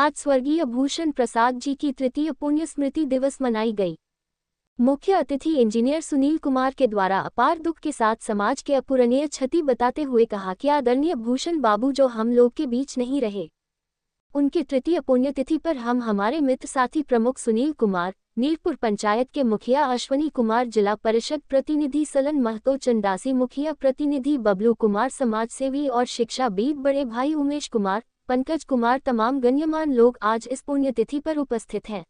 आज स्वर्गीय भूषण प्रसाद जी की तृतीय पुण्य स्मृति दिवस मनाई गई। मुख्य अतिथि इंजीनियर सुनील कुमार के द्वारा अपार दुख के साथ समाज के अपूरणीय क्षति बताते हुए कहा कि आदरणीय भूषण बाबू जो हम लोग के बीच नहीं रहे, उनके तृतीय पुण्यतिथि पर हम हमारे मित्र साथी प्रमुख सुनील कुमार, नीरपुर पंचायत के मुखिया अश्वनी कुमार, जिला परिषद प्रतिनिधि सलन महतो, चंदासी मुखिया प्रतिनिधि बबलू कुमार, समाजसेवी और शिक्षाविद बड़े भाई उमेश कुमार, पंकज कुमार, तमाम गण्यमान लोग आज इस पुण्यतिथि पर उपस्थित हैं।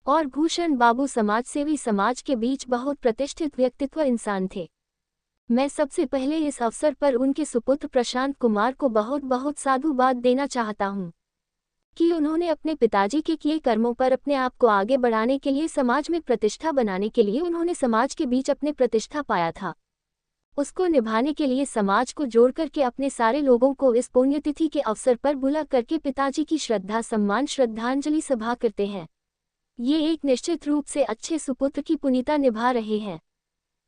और भूषण बाबू समाजसेवी, समाज के बीच बहुत प्रतिष्ठित व्यक्तित्व इंसान थे। मैं सबसे पहले इस अवसर पर उनके सुपुत्र प्रशांत कुमार को बहुत बहुत साधुवाद देना चाहता हूं कि उन्होंने अपने पिताजी के किए कर्मों पर अपने आप को आगे बढ़ाने के लिए, समाज में प्रतिष्ठा बनाने के लिए उन्होंने समाज के बीच अपने प्रतिष्ठा पाया था, उसको निभाने के लिए समाज को जोड़ करके अपने सारे लोगों को इस पुण्यतिथि के अवसर पर बुला करके पिताजी की श्रद्धा सम्मान श्रद्धांजलि सभा करते हैं। ये एक निश्चित रूप से अच्छे सुपुत्र की पुनीता निभा रहे हैं,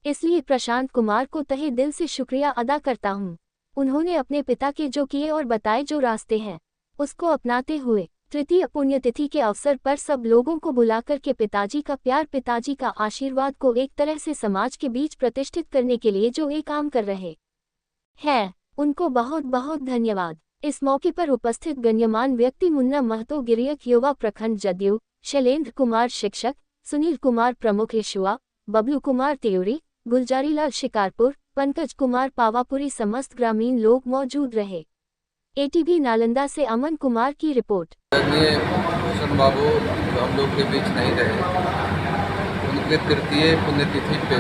इसलिए प्रशांत कुमार को तहे दिल से शुक्रिया अदा करता हूँ। उन्होंने अपने पिता के जो किए और बताए जो रास्ते हैं, उसको अपनाते हुए तृतीय पुण्यतिथि के अवसर पर सब लोगों को बुलाकर के पिताजी का प्यार, पिताजी का आशीर्वाद को एक तरह से समाज के बीच प्रतिष्ठित करने के लिए जो एक काम कर रहे हैं, उनको बहुत बहुत धन्यवाद। इस मौके पर उपस्थित गण्यमान व्यक्ति मुन्ना महतो गिरियक युवा प्रखंड जदयू, शैलेंद्र कुमार शिक्षक, सुनील कुमार प्रमुख ईशुआ, बबलू कुमार त्योरी, गुलजारीलाल शिकारपुर, पंकज कुमार पावापुरी, समस्त ग्रामीण लोग मौजूद रहे। एटीवी नालंदा से अमन कुमार की रिपोर्ट। भूषण बाबू जो हम लोग के बीच नहीं रहे, उनके तृतीय पुण्यतिथि पे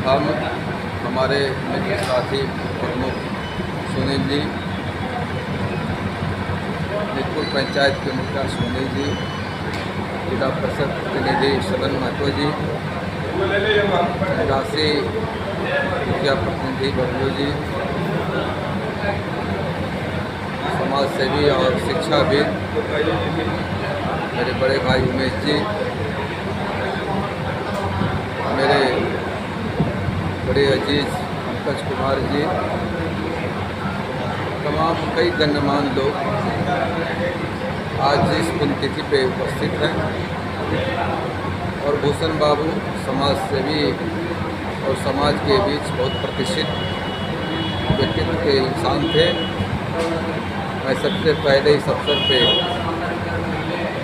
हम हमारे मित्र साथी प्रमुख सुनील जी, नीरपुर पंचायत के मुखिया सुनील जी, जिला परिषद प्रतिनिधि सलन महतो जी, चंदासी मुखिया प्रतिनिधि बबलू जी, समाजसेवी और शिक्षाविद मेरे बड़े भाई उमेश जी, मेरे बड़े अजीज पंकज कुमार जी, तमाम कई गण्यमान लोग आज इस पुण्यतिथि पे उपस्थित हैं। और भूषण बाबू समाजसेवी और समाज के बीच बहुत प्रतिष्ठित व्यक्तित्व के इंसान थे। मैं सबसे पहले इस अवसर पे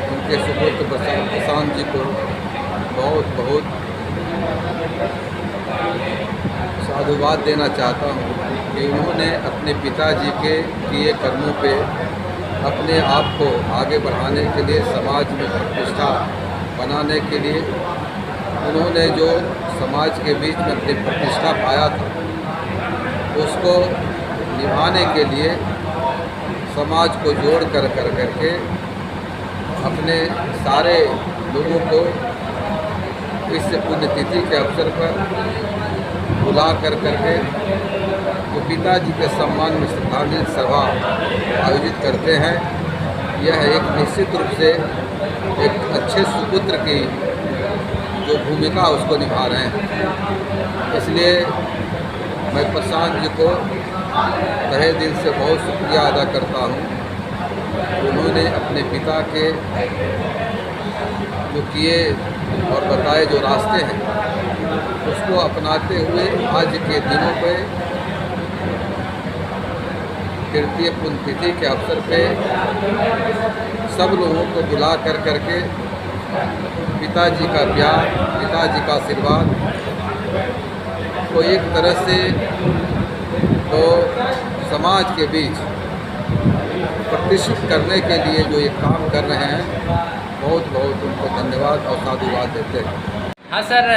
उनके सुपुत्र प्रशांत जी को बहुत बहुत साधुवाद देना चाहता हूँ कि उन्होंने अपने पिताजी के किए कर्मों पे अपने आप को आगे बढ़ाने के लिए, समाज में प्रतिष्ठा बनाने के लिए, उन्होंने जो समाज के बीच में अपनी प्रतिष्ठा पाया था, उसको निभाने के लिए समाज को जोड़ करके अपने सारे लोगों को इस पुण्यतिथि के अवसर पर बुला करके जो पिताजी के सम्मान में श्रद्धांजलि सभा आयोजित करते हैं। यह एक निश्चित रूप से एक अच्छे सुपुत्र की जो भूमिका उसको निभा रहे हैं। इसलिए मैं प्रशांत जी को तहे दिल से बहुत शुक्रिया अदा करता हूँ। उन्होंने अपने पिता के जो किए और बताए जो रास्ते हैं, उसको अपनाते हुए आज के दिनों पे तृतीय पुण्यतिथि के अवसर पे सब लोगों को बुला करके पिताजी का प्यार, पिताजी का आशीर्वाद को एक तरह से तो समाज के बीच प्रतिष्ठित करने के लिए जो ये काम कर रहे हैं, बहुत बहुत उनको धन्यवाद और साधुवाद देते हैं। हाँ सर,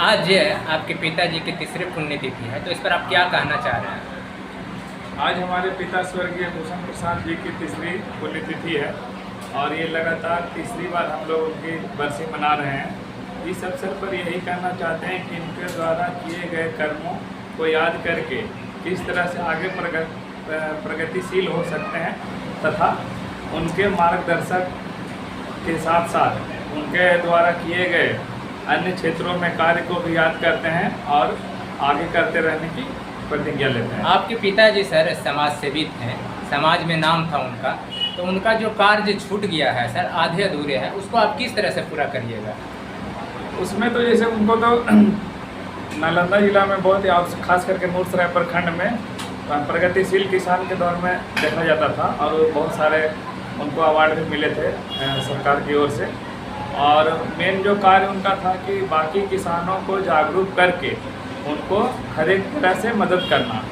आज आपके पिताजी की तीसरी पुण्यतिथि है, तो इस पर आप क्या कहना चाह रहे हैं? आज हमारे पिता स्वर्गीय भूषण प्रसाद जी की तीसरी पुण्यतिथि है और ये लगातार तीसरी बार हम लोग उनकी बरसी मना रहे हैं। इस अवसर पर यही कहना चाहते हैं कि इनके द्वारा किए गए कर्मों को याद करके किस तरह से आगे प्रगतिशील हो सकते हैं तथा उनके मार्गदर्शक के साथ साथ उनके द्वारा किए गए अन्य क्षेत्रों में कार्य को भी याद करते हैं और आगे करते रहने की प्रतिज्ञा लेते हैं। आपके पिताजी सर समाज सेवी हैं, समाज में नाम था उनका, तो उनका जो कार्य छूट गया है सर, आधे अधूरे है, उसको आप किस तरह से पूरा करिएगा? उसमें तो जैसे उनको तो नालंदा जिला में बहुत ही खास करके मूर्सराय प्रखंड में प्रगतिशील किसान के दौर में देखा जाता था और बहुत सारे उनको अवार्ड भी मिले थे सरकार की ओर से। और मेन जो कार्य उनका था कि बाकी किसानों को जागरूक करके उनको हर एक तरह से मदद करना।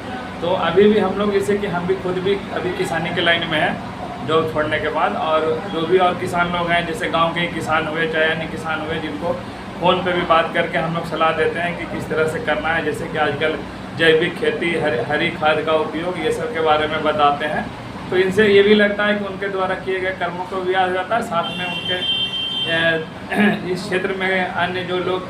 तो अभी भी हम लोग जैसे कि हम भी खुद भी अभी किसानी के लाइन में हैं जॉब छोड़ने के बाद, और जो भी और किसान लोग हैं जैसे गांव के किसान हुए चाहे अन्य किसान हुए, जिनको फ़ोन पे भी बात करके हम लोग सलाह देते हैं कि किस तरह से करना है। जैसे कि आजकल जैविक खेती, हरी खाद का उपयोग, ये सब के बारे में बताते हैं। तो इनसे ये भी लगता है कि उनके द्वारा किए गए कर्मों को भी याद हो जाता है, साथ में उनके इस क्षेत्र में अन्य जो लोग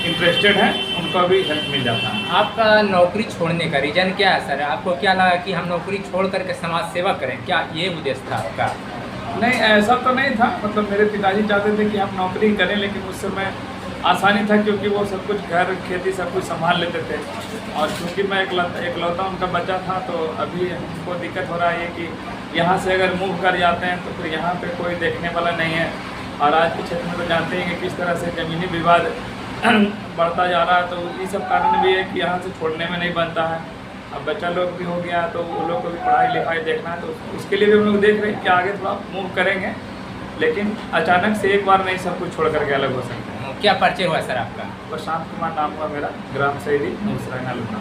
इंटरेस्टेड हैं उनको भी हेल्प मिल जाता है। आपका नौकरी छोड़ने का रीज़न क्या है सर? आपको क्या लगा कि हम नौकरी छोड़ करके समाज सेवा करें, क्या ये उद्देश्य था आपका? नहीं, ऐसा तो नहीं था। मतलब मेरे पिताजी चाहते थे कि हम नौकरी करें, लेकिन उस समय आसानी था क्योंकि वो सब कुछ घर खेती सब कुछ संभाल लेते थे। और क्योंकि मैं एकलौता उनका बच्चा था, तो अभी हमको दिक्कत हो रहा है कि यहाँ से अगर मूव कर जाते हैं तो फिर यहाँ पे कोई देखने वाला नहीं है। और आज के क्षेत्र में तो जानते हैं कि किस तरह से ज़मीनी विवाद बढ़ता जा रहा है। तो ये सब कारण भी है कि यहाँ से छोड़ने में नहीं बनता है। अब बच्चा लोग भी हो गया तो वो लोग को भी पढ़ाई लिखाई देखना है, तो उसके लिए भी हम लोग देख रहे हैं कि आगे थोड़ा मूव करेंगे, लेकिन अचानक से एक बार नहीं सब कुछ छोड़ करके अलग हो सकते हैं। क्या परिचय हुआ सर आपका? प्रशांत कुमार नाम हुआ मेरा, ग्राम शैली मूर्सराय नालंदा।